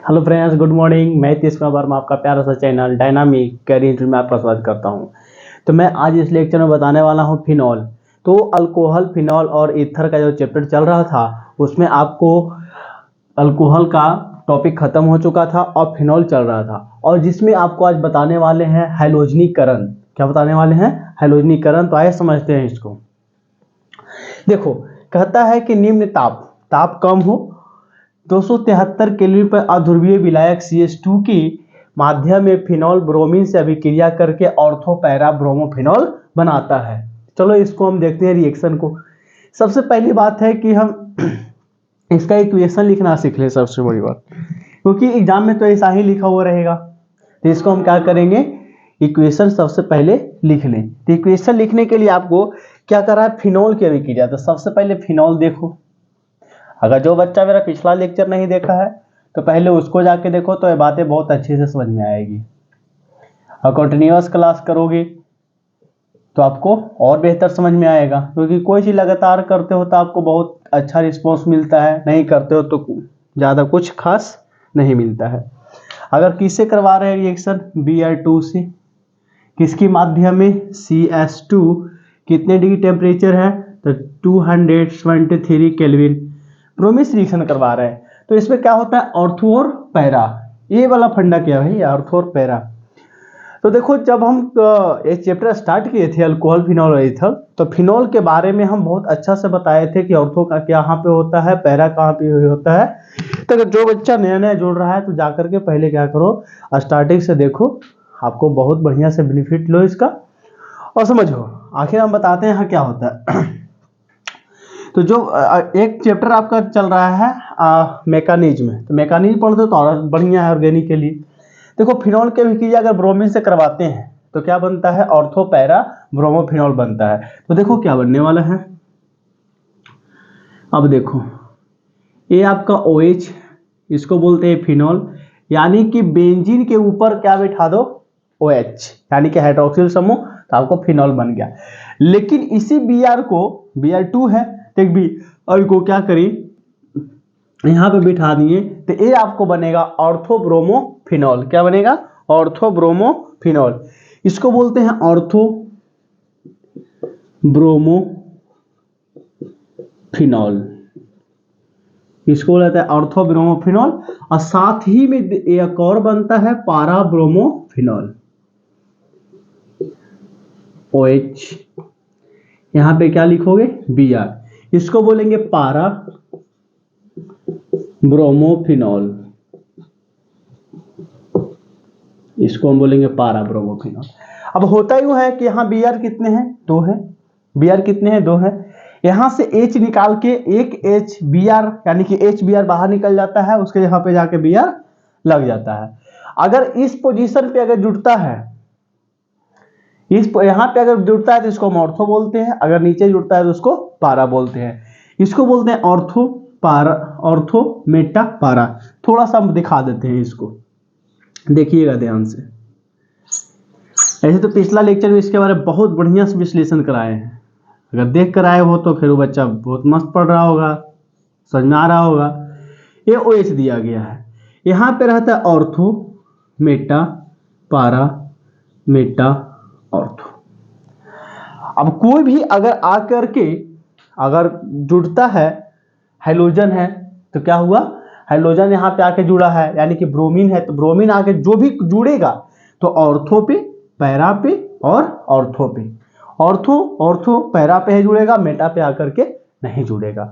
Hello friends, good morning. मैं तीस वर्मा, आपका प्यारा सा चैनल डायनामिक कैरियर में आपका स्वागत करता हूं। तो मैं आज इस लेक्चर में बताने वाला हूं फिनॉल। तो अल्कोहल, फिनॉल और ईथर का जो चैप्टर चल रहा था उसमें आपको अल्कोहल का टॉपिक खत्म हो चुका था और फिनॉल चल रहा था, और जिसमें आपको आज बताने वाले हैं हैलोजनीकरण। क्या बताने वाले हैं? हैलोजनीकरण। तो आइए समझते हैं इसको। देखो, कहता है कि निम्न ताप कम हो 273 केल्विन पर अध्रुवीय विलायक CH2 की माध्यम में फिनॉल ब्रोमीन से अभिक्रिया करके ऑर्थो पैरा ब्रोमोफिनॉल बनाता है। चलो इसको हम देखते हैं रिएक्शन को। सबसे पहली बात है कि हम इसका इक्वेशन लिखना सीख लें, सबसे बड़ी बात, क्योंकि एग्जाम में तो ऐसा ही लिखा हुआ रहेगा। तो इसको हम क्या करेंगे, इक्वेशन सबसे पहले लिख लें। तो इक्वेशन लिखने के लिए आपको क्या करा है, फिनॉल की अभिक्रिया। तो सबसे पहले फिनॉल देखो। अगर जो बच्चा मेरा पिछला लेक्चर नहीं देखा है तो पहले उसको जाके देखो, तो ये बातें बहुत अच्छे से समझ में आएगी। और कंटिन्यूअस क्लास करोगे तो आपको और बेहतर समझ में आएगा, क्योंकि कोई चीज़ लगातार करते हो तो आपको बहुत अच्छा रिस्पॉन्स मिलता है, नहीं करते हो तो ज़्यादा कुछ खास नहीं मिलता है। अगर किससे करवा रहे हैं रिएक्शन, Br2 से, किसकी माध्यम में, CS2, कितने डिग्री टेम्परेचर है, तो 223 केल्विन ब्रोमीन से रिएक्शन करवा रहे हैं। तो इसमें क्या होता है, ऑर्थो और पैरा। ये वाला फंडा क्या है, ऑर्थो और पैरा। तो देखो, जब हम ये चैप्टर स्टार्ट किए थे अल्कोहल, फिनॉल और ईथर, तो फिनॉल के बारे में हम बहुत अच्छा से बताए थे कि ऑर्थो का कहाँ पे होता है, पैरा कहाँ पे होता है। तो अगर जो बच्चा नया नया जुड़ रहा है तो जाकर के पहले क्या करो, स्टार्टिंग से देखो, आपको बहुत बढ़िया से बेनिफिट लो इसका और समझो। आखिर हम बताते हैं यहाँ क्या होता है। तो जो एक चैप्टर आपका चल रहा है मैकेनिज्म, तो मैकेनिज्म पढ़ते तो और बढ़िया है ऑर्गेनिक के लिए। देखो, फिनॉल के अभिक्रिया अगर ब्रोमीन से करवाते हैं तो क्या बनता है, ऑर्थो पैरा ब्रोमोफिनॉल बनता है। तो देखो क्या बनने वाला है। अब देखो, ये आपका OH, इसको बोलते हैं फिनॉल, यानी कि बेंजीन के ऊपर क्या बिठा दो, OH, यानी कि हाइड्रोक्सिल समूह, तो आपको फिनॉल बन गया। लेकिन इसी Br को, Br2 है, तो एक Br को क्या करी, यहाँ पे बिठा दिए, तो ये आपको बनेगा ऑर्थो ब्रोमोफिनॉल। क्या बनेगा, ऑर्थो ब्रोमोफिनॉल। इसको बोलते हैं ऑर्थो ब्रोमोफिनॉल, इसको बोलता है ऑर्थो ब्रोमोफिनॉल। और साथ ही में एक और बनता है पारा ब्रोमोफिनॉल, OH। यहां पे क्या लिखोगे, Br, इसको बोलेंगे पारा ब्रोमोफिनॉल, इसको हम बोलेंगे पारा ब्रोमोफिनॉल। अब होता यूं है कि यहाँ Br कितने हैं, 2 है। Br कितने हैं, 2 है। यहां से H निकाल के एक HBr, यानी कि HBr बाहर निकल जाता है, उसके यहाँ पे जाके Br लग जाता है। अगर इस पोजीशन पे अगर जुड़ता है, यहाँ पे अगर जुड़ता है तो इसको हम ऑर्थो बोलते हैं, अगर नीचे जुड़ता है तो उसको पारा बोलते हैं। इसको बोलते हैं ऑर्थो पारा, ऑर्थो मेटा पारा। थोड़ा सा हम दिखा देते हैं इसको, देखिएगा ध्यान से। ऐसे तो पिछला लेक्चर में इसके बारे में बहुत बढ़िया से विश्लेषण कराए हैं, अगर देख कर आए हो तो फिर वो बच्चा बहुत मस्त पढ़ रहा होगा, समझ में आ रहा होगा। ये OH दिया गया है, यहाँ पे रहता है ऑर्थो मेटा पारा मेटा ऑर्थो। अब कोई भी अगर आकर के अगर जुड़ता है, हाइड्रोजन है, तो क्या हुआ, हाइड्रोजन यहाँ पे आके जुड़ा है, यानी कि ब्रोमीन है, तो ब्रोमीन आके जो भी जुड़ेगा तो ऑर्थो पे, पैरा पे और ऑर्थो पे, ऑर्थो पैरा पे ही जुड़ेगा, मेटा पे आकर के नहीं जुड़ेगा।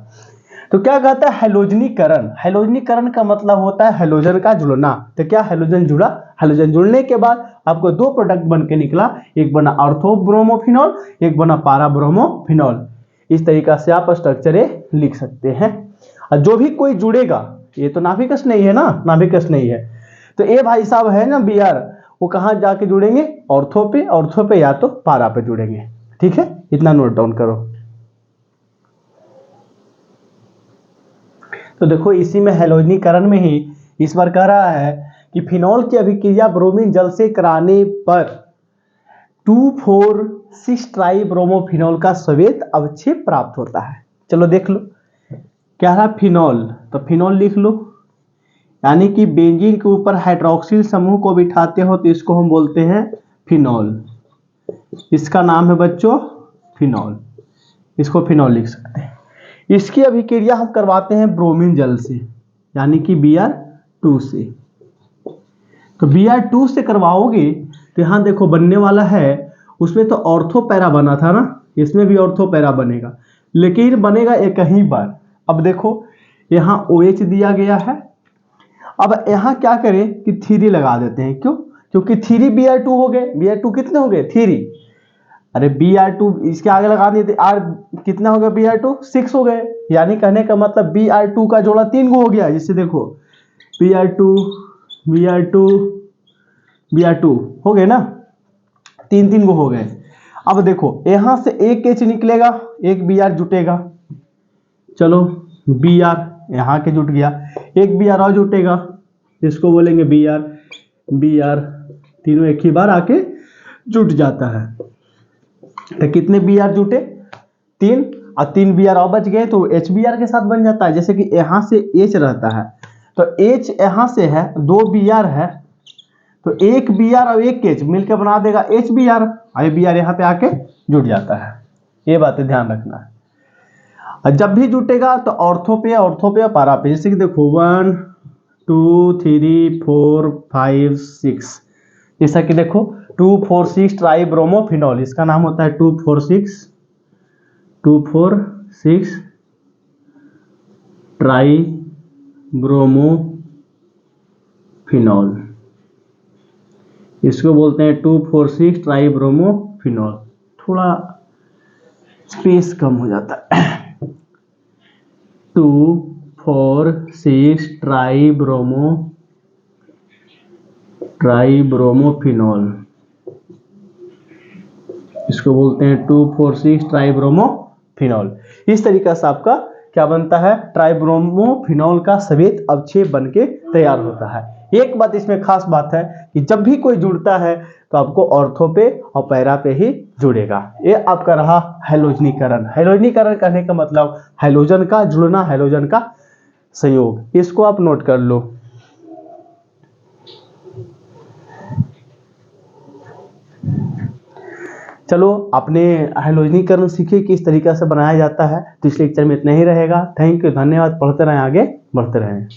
तो क्या कहता है, हैलोजनीकरण। हैलोजनीकरण का मतलब होता है हैलोजन का जुड़ना। तो क्या, हैलोजन जुड़ा, हैलोजन जुड़ने के बाद आपको 2 प्रोडक्ट बन के निकला, एक बना ऑर्थो ब्रोमोफिनॉल, एक बना पारा ब्रोमोफिनॉल। इस तरीका से आप स्ट्रक्चर लिख सकते हैं। और जो भी कोई जुड़ेगा, ये तो नाभिकस नहीं है ना, नाभिकस नहीं है, तो ये भाई साहब है ना Br, वो कहां जाके जुड़ेंगे, ऑर्थो पे या तो पारा पे जुड़ेंगे। ठीक है, इतना नोट डाउन करो। तो देखो, इसी में हैलोजनीकरण में ही इस बार कह रहा है कि फिनॉल की अभिक्रिया ब्रोमीन जल से कराने पर 2,4,6 ट्राई ब्रोमोफिनॉल का श्वेत अवक्षेप प्राप्त होता है। चलो देख लो, क्या रहा, फिनॉल, तो फिनॉल लिख लो, यानी कि बेंजीन के ऊपर हाइड्रोक्सिल समूह को बिठाते हो तो इसको हम बोलते हैं फिनॉल। इसका नाम है बच्चों फिनॉल, इसको फिनॉल लिख सकते हैं। इसकी अभिक्रिया हम करवाते हैं ब्रोमीन जल से, यानी कि Br2 से। तो Br2 से करवाओगे तो यहाँ देखो बनने वाला है, उसमें तो ऑर्थो पैरा बना था ना, इसमें भी ऑर्थो पैरा बनेगा, लेकिन बनेगा एक ही बार। अब देखो यहाँ OH दिया गया है, अब यहाँ क्या करें कि 3 लगा देते हैं। क्यों? क्योंकि 3 Br2 हो गए। Br2 कितने हो गए? 3। अरे Br2 इसके आगे लगा दिए, R कितना हो गया? Br2 6 हो गए। यानी कहने का मतलब Br2 का जोड़ा 3 को हो गया। जिससे देखो Br2 Br2 Br2 हो गए ना, 3 को हो गए। अब देखो यहां से एक H निकलेगा, एक Br जुटेगा। चलो Br यहाँ के जुट गया, एक Br और जुटेगा, इसको बोलेंगे Br। Br तीनों एक ही बार आके जुट जाता है। तो कितने Br जुटे? 3, और 3 Br और बच गए तो HBr के साथ बन जाता है। जैसे कि यहाँ से H रहता है तो H यहाँ से है, 2 Br है तो एक Br और एक H मिलकर बना देगा HBr, और Br यहाँ पे आके जुट जाता है। ये बातें ध्यान रखना है। और जब भी जुटेगा तो ऑर्थो पे और पारा पे, जैसे कि देखो 1 2 3 4 5 6, जैसा कि देखो 2,4,6 ट्राइब्रोमोफिनॉल, इसका नाम होता है 2,4,6 ट्राइब्रोमोफिनॉल, इसको बोलते हैं 2,4,6 ट्राइब्रोमोफिनॉल। थोड़ा स्पेस कम हो जाता है। 2,4,6 ट्राइब्रोमोफिनॉल, इसको बोलते हैं 2,4,6 ट्राइब्रोमोफिनॉल। इस तरीके से आपका क्या बनता है? ट्राइब्रोमोफिनॉल का श्वेत अवक्षेप बनके तैयार होता है। एक बात इसमें खास बात है कि जब भी कोई जुड़ता है तो आपको ऑर्थो पे और पैरा पे ही जुड़ेगा। ये आपका रहा हैलोजनीकरण। हैलोजनीकरण करने का मतलब हैलोजन का जुड़ना, हैलोजन का संयोग। इसको आप नोट कर लो। चलो अपने हैलोजनीकरण सीखे किस तरीके से बनाया जाता है। तो इस लेक्चर में इतना ही रहेगा। थैंक यू, धन्यवाद। पढ़ते रहें, आगे बढ़ते रहें।